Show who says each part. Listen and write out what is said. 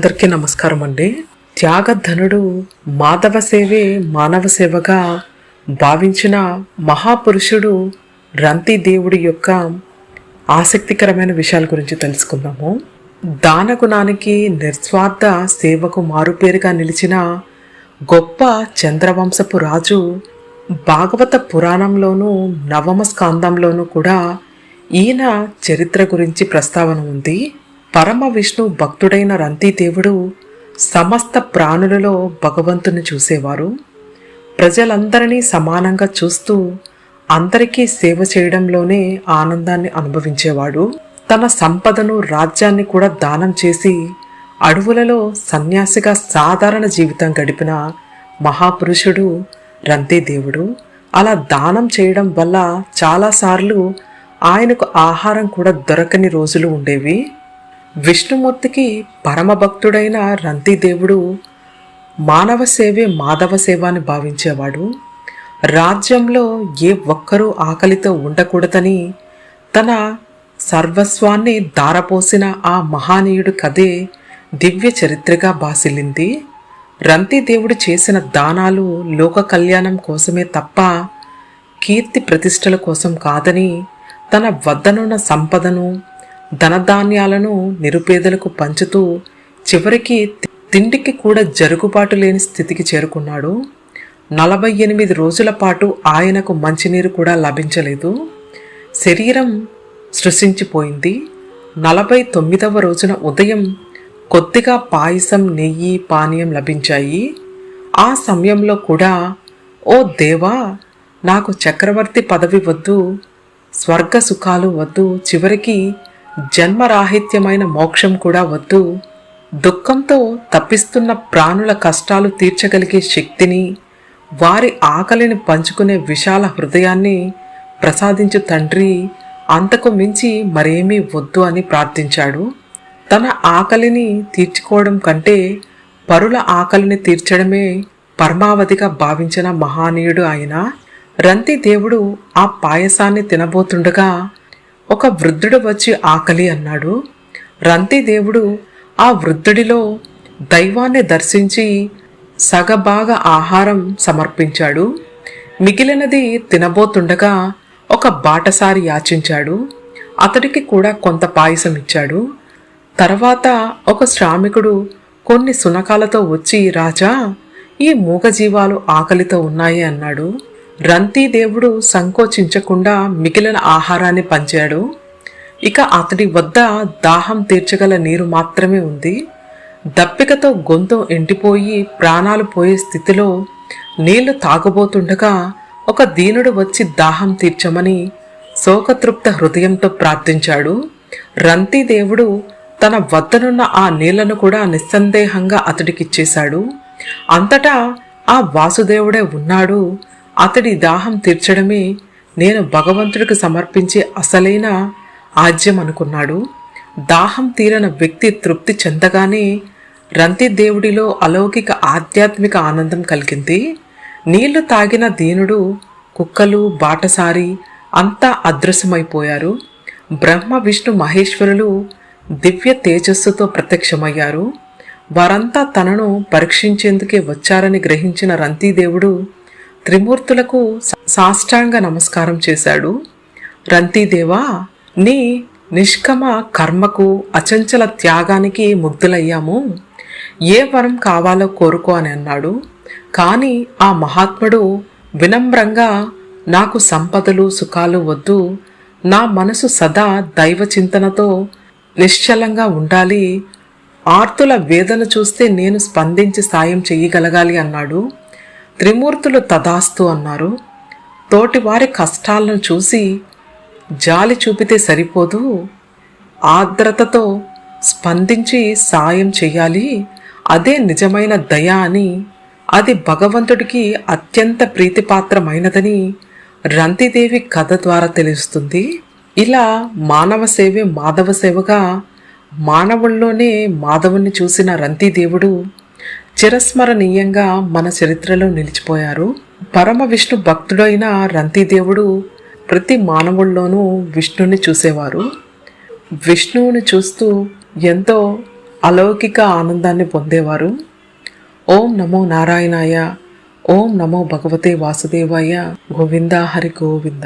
Speaker 1: అందరికీ నమస్కారం అండి. త్యాగధనుడు మాధవ సేవే మానవ సేవగా భావించిన మహాపురుషుడు రంతి దేవుడి యొక్క ఆసక్తికరమైన విషయాల గురించి తెలుసుకుందాము. దానగుణానికి నిస్వార్థ సేవకు మారుపేరుగా నిలిచిన గొప్ప చంద్రవంశపు రాజు భాగవత పురాణంలోనూ నవమ స్కందంలోనూ కూడా ఈయన చరిత్ర గురించి ప్రస్తావన ఉంది. పరమ విష్ణు భక్తుడైన రంతిదేవుడు సమస్త ప్రాణులలో భగవంతుని చూసేవారు. ప్రజలందరినీ సమానంగా చూస్తూ అందరికీ సేవ చేయడంలోనే ఆనందాన్ని అనుభవించేవాడు. తన సంపదను రాజ్యాన్ని కూడా దానం చేసి అడవులలో సన్యాసిగా సాధారణ జీవితం గడిపిన మహాపురుషుడు రంతిదేవుడు. అలా దానం చేయడం వల్ల చాలాసార్లు ఆయనకు ఆహారం కూడా దొరకని రోజులు ఉండేవి. విష్ణుమూర్తికి పరమభక్తుడైన రంతిదేవుడు మానవ సేవే మాధవ సేవ అని భావించేవాడు. రాజ్యంలో ఏ ఒక్కరూ ఆకలితో ఉండకూడదని తన సర్వస్వాన్ని దారపోసిన ఆ మహానీయుడు కథే దివ్య చరిత్రగా బాసిల్లింది. రంతిదేవుడు చేసిన దానాలు లోక కళ్యాణం కోసమే తప్ప కీర్తి ప్రతిష్టల కోసం కాదని, తన వద్దనున్న సంపదను ధనధాన్యాలను నిరుపేదలకు పంచుతూ చివరికి తిండికి కూడా జరుగుబాటు లేని స్థితికి చేరుకున్నాడు. 48 రోజుల పాటు ఆయనకు మంచినీరు కూడా లభించలేదు. శరీరం సృష్టించిపోయింది. 49వ రోజున ఉదయం కొద్దిగా పాయసం, నెయ్యి, పానీయం లభించాయి. ఆ సమయంలో కూడా, ఓ దేవా, నాకు చక్రవర్తి పదవి వద్దు, స్వర్గ సుఖాలు వద్దు, చివరికి జన్మరాహిత్యమైన మోక్షం కూడా వద్దు, దుఃఖంతో తప్పిస్తున్న ప్రాణుల కష్టాలు తీర్చగలిగే శక్తిని, వారి ఆకలిని పంచుకునే విశాల హృదయాన్ని ప్రసాదించు తండ్రి, అంతకు మించి మరేమీ వద్దు అని ప్రార్థించాడు. తన ఆకలిని తీర్చుకోవడం కంటే పరుల ఆకలిని తీర్చడమే పరమావధిగా భావించిన మహానీయుడు ఆయన. రంతిదేవుడు ఆ పాయసాన్ని తినబోతుండగా ఒక వృద్ధుడు వచ్చి ఆకలి అన్నాడు. రంతిదేవుడు ఆ వృద్ధుడిలో దైవాన్ని దర్శించి సగభాగ ఆహారం సమర్పించాడు. మిగిలినది తినబోతుండగా ఒక బాటసారి యాచించాడు. అతడికి కూడా కొంత పాయసం ఇచ్చాడు. తర్వాత ఒక శ్రామికుడు కొన్ని సునకాలతో వచ్చి, రాజా, ఈ మూగజీవాలు ఆకలితో ఉన్నాయి అన్నాడు. రంతిదేవుడు సంకోచించకుండా మిగిలిన ఆహారాన్ని పంచాడు. ఇక అతడి వద్ద దాహం తీర్చగల నీరు మాత్రమే ఉంది. దప్పికతో గొంతు ఎండిపోయి ప్రాణాలు పోయే స్థితిలో నీళ్లు తాగబోతుండగా ఒక దీనుడు వచ్చి దాహం తీర్చమని శోకతృప్త హృదయంతో ప్రార్థించాడు. రంతిదేవుడు తన వద్దనున్న ఆ నీళ్లను కూడా నిస్సందేహంగా అతడికిచ్చేశాడు. అంతటా ఆ వాసుదేవుడే ఉన్నాడు. అతడి దాహం తీర్చడమే నేను భగవంతుడికి సమర్పించే అసలైన ఆజ్యం అనుకున్నాడు. దాహం తీరన వ్యక్తి తృప్తి చెందగానే రంతిదేవుడిలో అలౌకిక ఆధ్యాత్మిక ఆనందం కలిగింది. నీళ్లు తాగిన దీనుడు, కుక్కలు, బాటసారి అంతా అదృశ్యమైపోయారు. బ్రహ్మ, విష్ణు, మహేశ్వరులు దివ్య తేజస్సుతో ప్రత్యక్షమయ్యారు. వారంతా తనను పరీక్షించేందుకే వచ్చారని గ్రహించిన రంతిదేవుడు త్రిమూర్తులకు సాష్టాంగ నమస్కారం చేశాడు. రంతిదేవా, నీ నిష్కమ కర్మకు, అచంచల త్యాగానికి ముగ్ధులయ్యాము. ఏ వరం కావాలో కోరుకో అని అన్నాడు. కానీ ఆ మహాత్ముడు వినమ్రంగా, నాకు సంపదలు, సుఖాలు వద్దు, నా మనసు సదా దైవ చింతనతో నిశ్చలంగా ఉండాలి, ఆర్తుల వేదన చూస్తే నేను స్పందించి సాయం చెయ్యగలగాలి అన్నాడు. త్రిమూర్తులు తదాస్తు అన్నారు. తోటివారి కష్టాలను చూసి జాలి చూపితే సరిపోదు, ఆర్ద్రతతో స్పందించి సాయం చెయ్యాలి, అదే నిజమైన దయ అని, అది భగవంతుడికి అత్యంత ప్రీతిపాత్రమైనదని రంతిదేవి కథ ద్వారా తెలుస్తుంది. ఇలా మానవ సేవే మాధవ సేవగా మానవుల్లోనే మాధవుణ్ణి చూసిన రంతిదేవుడు చిరస్మరణీయంగా మన చరిత్రలో నిలిచిపోయారు. పరమ విష్ణు భక్తుడైన రంతిదేవుడు ప్రతి మానవుల్లోనూ విష్ణుని చూసేవారు. విష్ణువుని చూస్తూ ఎంతో అలౌకిక ఆనందాన్ని పొందేవారు. ఓం నమో నారాయణాయ, ఓం నమో భగవతే వాసుదేవాయ, గోవింద హరి గోవింద.